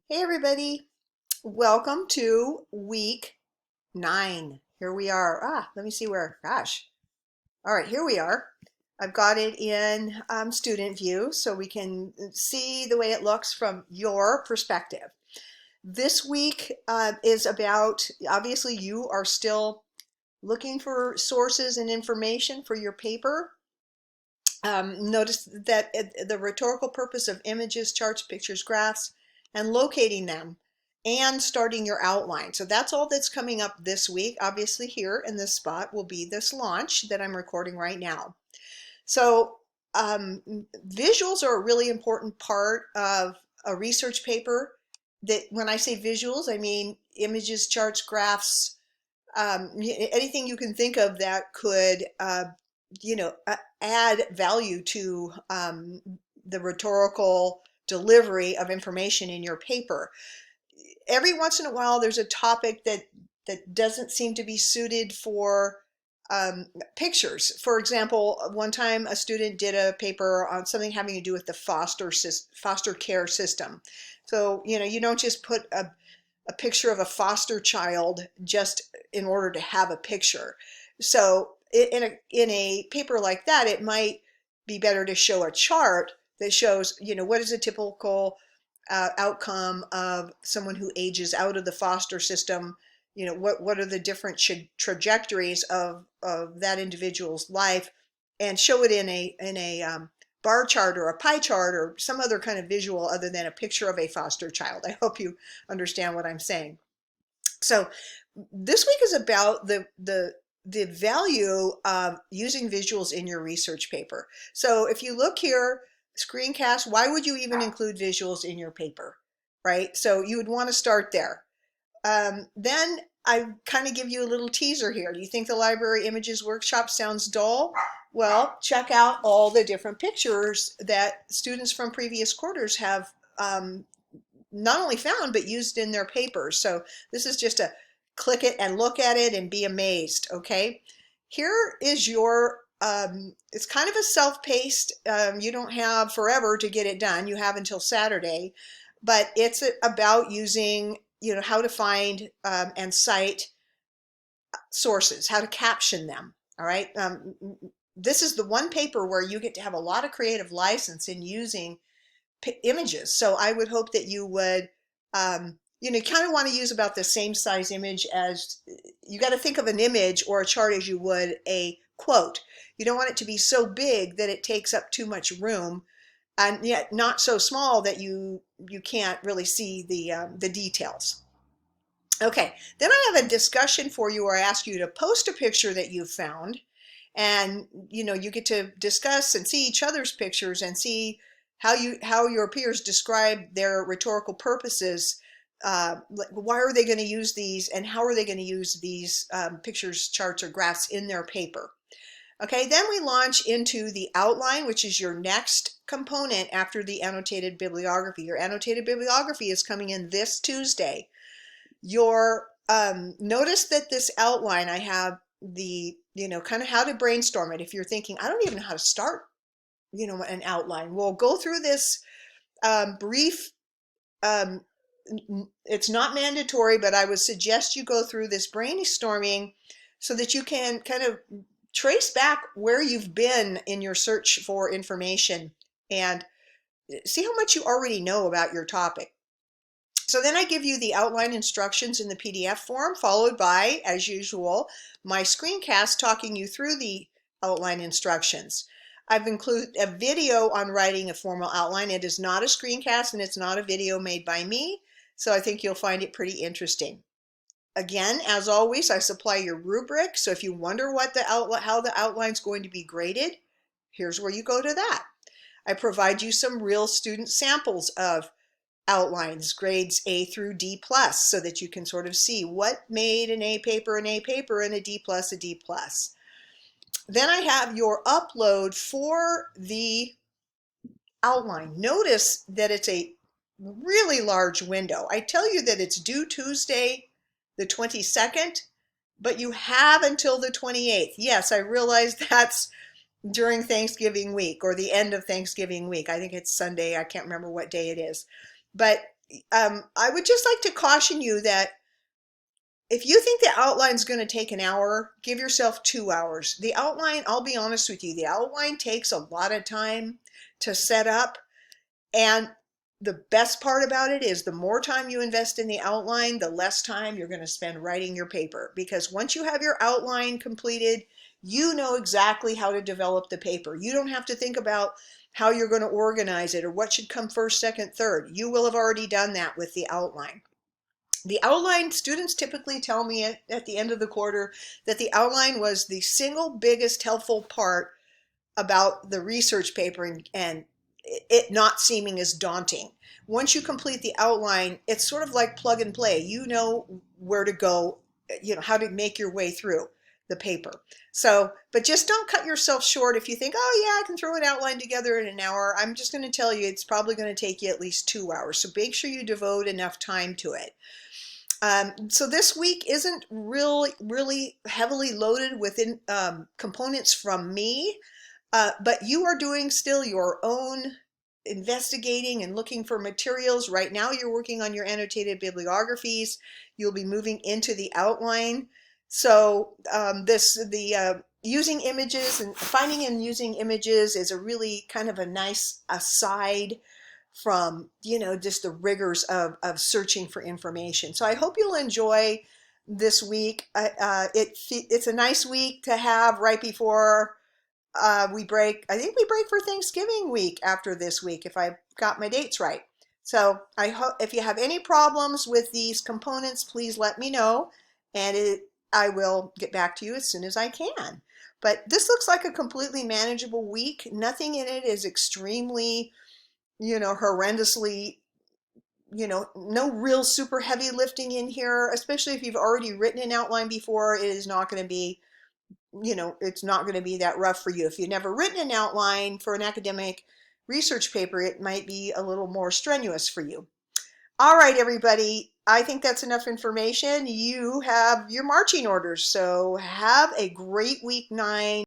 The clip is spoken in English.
Hey everybody, welcome to week 9. Here we are. Let me see where, gosh. All right, here we are. I've got it in student view so we can see the way it looks from your perspective. This week is about, obviously you are still looking for sources and information for your paper. Notice that the rhetorical purpose of images, charts, pictures, graphs, and locating them and starting your outline. So that's all that's coming up this week. Obviously here in this spot will be this launch that I'm recording right now. So visuals are a really important part of a research paper. That when I say visuals, I mean images, charts, graphs, anything you can think of that could add value to the rhetorical delivery of information in your paper. Every once in a while there's a topic that doesn't seem to be suited for pictures. For example, one time a student did a paper on something having to do with the foster care system. So you don't just put a picture of a foster child just in order to have a picture. So in a paper like that, it might be better to show a chart that shows, what is a typical outcome of someone who ages out of the foster system. What are the different trajectories of that individual's life, and show it in a bar chart or a pie chart or some other kind of visual other than a picture of a foster child. I hope you understand what I'm saying. So this week is about the value of using visuals in your research paper. So if you look here, screencast, why would you even include visuals in your paper, right? So you would want to start there. Then I kind of give you a little teaser here. Do you think the library images workshop sounds dull? Well, check out all the different pictures that students from previous quarters have not only found but used in their papers. So this is just a click it and look at it and be amazed. Okay, here is your it's kind of a self-paced, you don't have forever to get it done, you have until Saturday, but it's about using how to find and cite sources, how to caption them. All right, this is the one paper where you get to have a lot of creative license in using images. So I would hope that you would, you kind of want to use about the same size image as, you got to think of an image or a chart as you would a quote. You don't want it to be so big that it takes up too much room, and yet not so small that you can't really see the details. Okay, then I have a discussion for you where I ask you to post a picture that you've found, and you get to discuss and see each other's pictures and see how your peers describe their rhetorical purposes. Like, why are they going to use these, and how are they going to use these pictures, charts, or graphs in their paper? Okay, then we launch into the outline, which is your next component after the annotated bibliography. Your annotated bibliography is coming in this Tuesday. Your notice that this outline, I have the kind of how to brainstorm it. If you're thinking, I don't even know how to start an outline, we'll go through this brief, it's not mandatory, but I would suggest you go through this brainstorming so that you can kind of trace back where you've been in your search for information and see how much you already know about your topic. So then I give you the outline instructions in the PDF form, followed by, as usual, my screencast talking you through the outline instructions. I've included a video on writing a formal outline. It is not a screencast and it's not a video made by me, so I think you'll find it pretty interesting. Again, as always, I supply your rubric, so if you wonder how the outline is going to be graded, here's where you go to that. I provide you some real student samples of outlines, grades A through D+, so that you can sort of see what made an A paper and a D+, a D+. Then I have your upload for the outline. Notice that it's a really large window. I tell you that it's due Tuesday the 22nd, but you have until the 28th. Yes, I realize that's during Thanksgiving week or the end of Thanksgiving week. I think it's Sunday. I can't remember what day it is. But I would just like to caution you that if you think the outline is going to take an hour, give yourself 2 hours. The outline, I'll be honest with you, the outline takes a lot of time to set up. And the best part about it is the more time you invest in the outline, the less time you're going to spend writing your paper. Because once you have your outline completed, you know exactly how to develop the paper. You don't have to think about how you're going to organize it or what should come first, second, third. You will have already done that with the outline. The outline, students typically tell me at the end of the quarter that the outline was the single biggest helpful part about the research paper, and it not seeming as daunting. Once you complete the outline, it's sort of like plug and play. You know where to go, you know how to make your way through the paper. So, but just don't cut yourself short if you think, oh yeah, I can throw an outline together in an hour. I'm just going to tell you it's probably going to take you at least 2 hours. So make sure you devote enough time to it. So this week isn't really heavily loaded with components from me. But you are doing still your own investigating and looking for materials. Right now you're working on your annotated bibliographies. You'll be moving into the outline. So using images and finding and using images is a really kind of a nice aside from, just the rigors of searching for information. So I hope you'll enjoy this week. It's a nice week to have right before we break. I think we break for Thanksgiving week after this week, if I got my dates right. So I hope if you have any problems with these components, please let me know, and I will get back to you as soon as I can. But this looks like a completely manageable week. Nothing in it is extremely, horrendously, no real super heavy lifting in here, especially if you've already written an outline before. It is not going to be it's not going to be that rough for you. If you've never written an outline for an academic research paper, it might be a little more strenuous for you. All right, everybody, I think that's enough information. You have your marching orders, so have a great week 9.